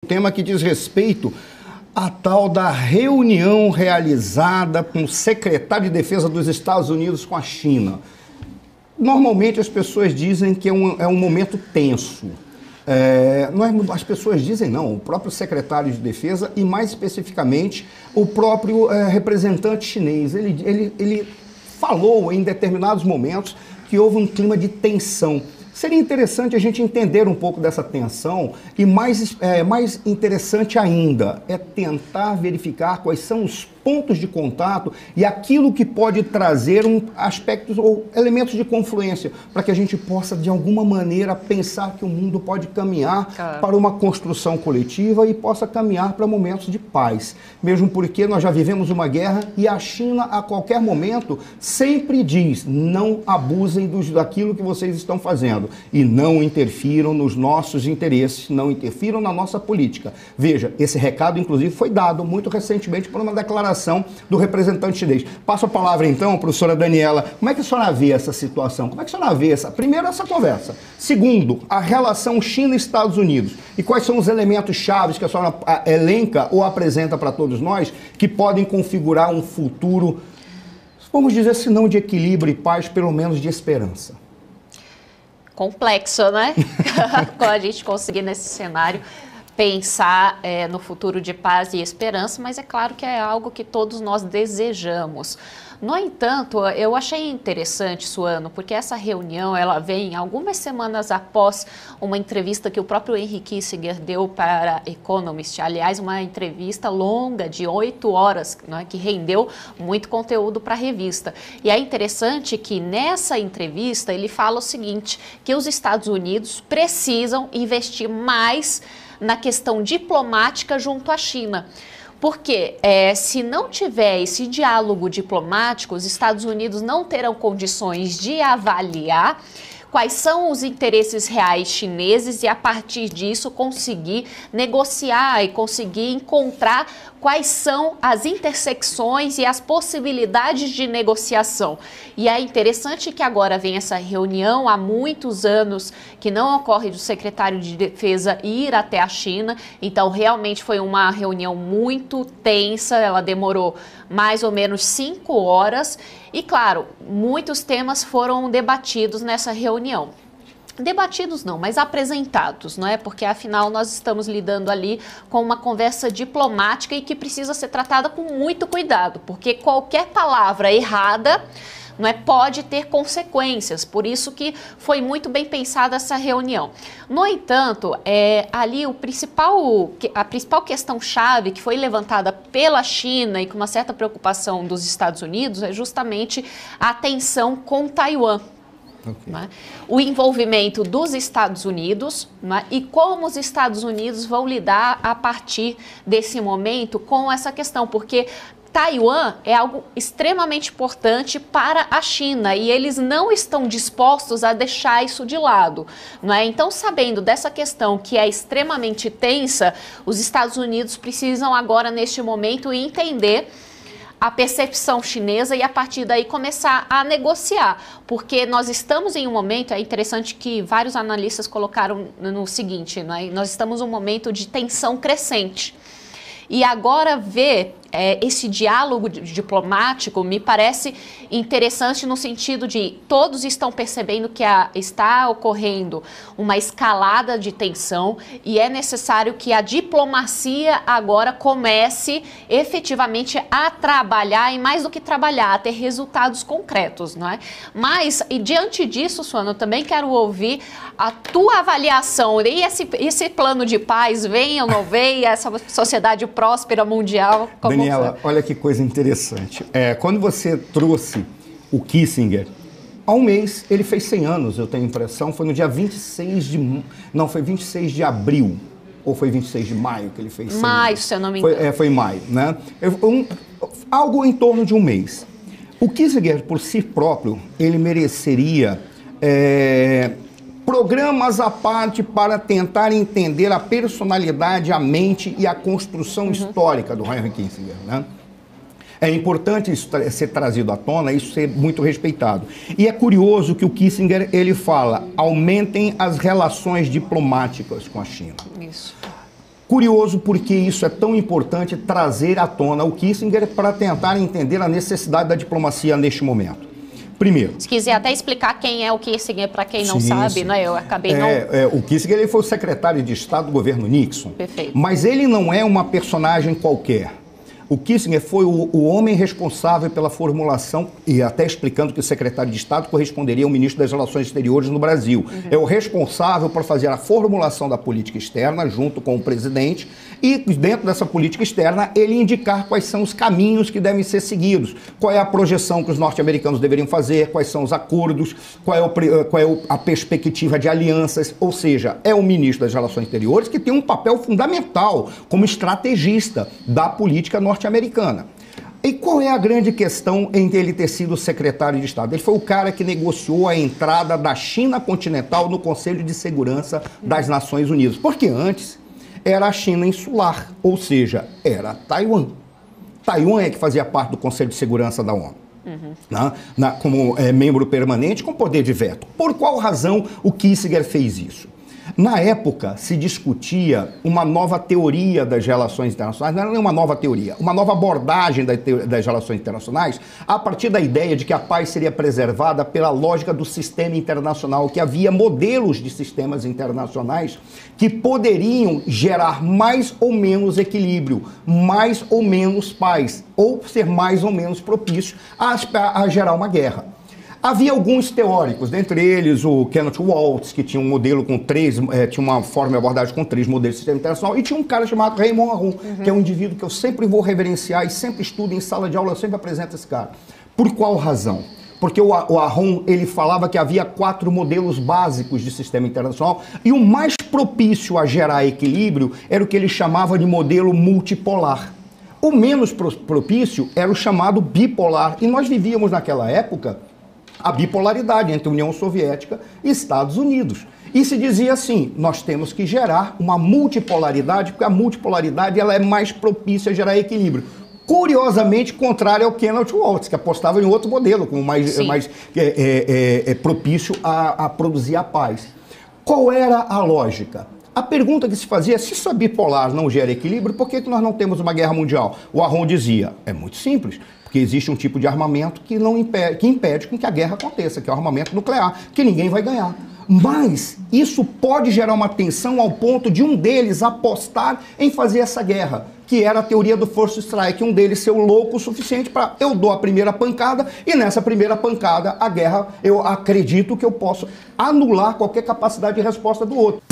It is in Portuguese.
Tema que diz respeito à tal da reunião realizada com o secretário de Defesa dos Estados Unidos com a China. Normalmente as pessoas dizem que é um momento tenso. As pessoas dizem não, o próprio secretário de Defesa e mais especificamente o próprio representante chinês. Ele falou em determinados momentos que houve um clima de tensão. Seria interessante a gente entender um pouco dessa tensão e mais interessante ainda é tentar verificar quais são os pontos de contato e aquilo que pode trazer aspectos ou elementos de confluência para que a gente possa, de alguma maneira, pensar que o mundo pode caminhar para uma construção coletiva e possa caminhar para momentos de paz. Mesmo porque nós já vivemos uma guerra e a China, a qualquer momento, sempre diz: não abusem daquilo que vocês estão fazendo e não interfiram nos nossos interesses, não interfiram na nossa política. Veja, esse recado, inclusive, foi dado muito recentemente por uma declaração do representante chinês. Passo a palavra, então, professora Daniela. Como é que a senhora vê essa situação? Como é que a senhora vê primeiro, essa conversa? Segundo, a relação China-Estados Unidos. E quais são os elementos chaves que a senhora elenca ou apresenta para todos nós que podem configurar um futuro, vamos dizer, se não de equilíbrio e paz, pelo menos de esperança? Complexo, né? Quando a gente conseguir nesse cenário pensar no futuro de paz e esperança, mas é claro que é algo que todos nós desejamos. No entanto, eu achei interessante, Suano, porque essa reunião ela vem algumas semanas após uma entrevista que o próprio Henry Kissinger deu para Economist, aliás, uma entrevista longa de 8 horas, né, que rendeu muito conteúdo para a revista. E é interessante que nessa entrevista ele fala o seguinte, que os Estados Unidos precisam investir mais na questão diplomática junto à China. Porque se não tiver esse diálogo diplomático, os Estados Unidos não terão condições de avaliar quais são os interesses reais chineses e, a partir disso, conseguir negociar e conseguir encontrar quais são as intersecções e as possibilidades de negociação. E é interessante que agora vem essa reunião, há muitos anos que não ocorre do secretário de Defesa ir até a China, então realmente foi uma reunião muito tensa, ela demorou mais ou menos 5 horas e, claro, muitos temas foram debatidos nessa reunião. Debatidos não, mas apresentados, não é? Porque afinal nós estamos lidando ali com uma conversa diplomática e que precisa ser tratada com muito cuidado, porque qualquer palavra errada, não é, pode ter consequências, por isso que foi muito bem pensada essa reunião. No entanto, ali a principal questão-chave que foi levantada pela China e com uma certa preocupação dos Estados Unidos é justamente a tensão com Taiwan. Okay. Né? O envolvimento dos Estados Unidos, né? E como os Estados Unidos vão lidar a partir desse momento com essa questão, porque Taiwan é algo extremamente importante para a China e eles não estão dispostos a deixar isso de lado, não é? Então, sabendo dessa questão que é extremamente tensa, os Estados Unidos precisam agora, neste momento, entender a percepção chinesa e a partir daí começar a negociar, porque nós estamos em um momento, é interessante que vários analistas colocaram no seguinte, não é? Nós estamos em um momento de tensão crescente e agora ver esse diálogo diplomático me parece interessante no sentido de todos estão percebendo que está ocorrendo uma escalada de tensão e é necessário que a diplomacia agora comece efetivamente a trabalhar e mais do que trabalhar, a ter resultados concretos, não é? Mas, e diante disso, Suano, eu também quero ouvir a tua avaliação e esse plano de paz, vem ou não vem, essa sociedade próspera mundial, como Daniela, olha que coisa interessante. Quando você trouxe o Kissinger, há um mês, ele fez 100 anos, eu tenho a impressão, foi no dia 26 de abril, ou foi 26 de maio que ele fez 100 maio, anos. Se eu não me engano. Foi em maio, né? Algo em torno de um mês. O Kissinger, por si próprio, ele mereceria programas à parte para tentar entender a personalidade, a mente e a construção histórica do Henry Kissinger, né? É importante isso ser trazido à tona, isso ser muito respeitado. E é curioso que o Kissinger, ele fala, aumentem as relações diplomáticas com a China. Isso. Curioso porque isso é tão importante trazer à tona o Kissinger para tentar entender a necessidade da diplomacia neste momento. Primeiro... Se quiser até explicar quem é o Kissinger, para quem não sabe, né? Eu acabei não... O Kissinger ele foi o secretário de Estado do governo Nixon. Perfeito. Mas ele não é uma personagem qualquer. O Kissinger foi o homem responsável pela formulação, e até explicando que o secretário de Estado corresponderia ao ministro das Relações Exteriores no Brasil. É o responsável por fazer a formulação da política externa junto com o presidente e, dentro dessa política externa, ele indicar quais são os caminhos que devem ser seguidos, qual é a projeção que os norte-americanos deveriam fazer, quais são os acordos, qual é a perspectiva de alianças, ou seja, é o ministro das Relações Exteriores que tem um papel fundamental como estrategista da política norte-americana. E qual é a grande questão em ele ter sido secretário de Estado? Ele foi o cara que negociou a entrada da China continental no Conselho de Segurança das Nações Unidas, porque antes era a China insular, ou seja, era Taiwan. Taiwan é que fazia parte do Conselho de Segurança da ONU. Como membro permanente com poder de veto. Por qual razão o Kissinger fez isso? Na época, se discutia uma nova teoria das relações internacionais, não era nem uma nova teoria, uma nova abordagem das relações internacionais, a partir da ideia de que a paz seria preservada pela lógica do sistema internacional, que havia modelos de sistemas internacionais que poderiam gerar mais ou menos equilíbrio, mais ou menos paz, ou ser mais ou menos propício a gerar uma guerra. Havia alguns teóricos, dentre eles o Kenneth Waltz, que tinha um modelo com tinha uma forma de abordagem com 3 modelos de sistema internacional, e tinha um cara chamado Raymond Aron, que é um indivíduo que eu sempre vou reverenciar e sempre estudo em sala de aula, eu sempre apresento esse cara. Por qual razão? Porque o Aron, ele falava que havia 4 modelos básicos de sistema internacional, e o mais propício a gerar equilíbrio era o que ele chamava de modelo multipolar. O menos propício era o chamado bipolar, e nós vivíamos naquela época a bipolaridade entre União Soviética e Estados Unidos. E se dizia assim, nós temos que gerar uma multipolaridade, porque a multipolaridade ela é mais propícia a gerar equilíbrio. Curiosamente, contrário ao Kenneth Waltz, que apostava em outro modelo, como mais propício a produzir a paz. Qual era a lógica? A pergunta que se fazia é, se isso é bipolar não gera equilíbrio, por que nós não temos uma guerra mundial? O Aron dizia, é muito simples, porque existe um tipo de armamento que impede que a guerra aconteça, que é o armamento nuclear, que ninguém vai ganhar. Mas isso pode gerar uma tensão ao ponto de um deles apostar em fazer essa guerra, que era a teoria do first strike, um deles ser louco o suficiente para eu dou a primeira pancada e nessa primeira pancada a guerra eu acredito que eu posso anular qualquer capacidade de resposta do outro.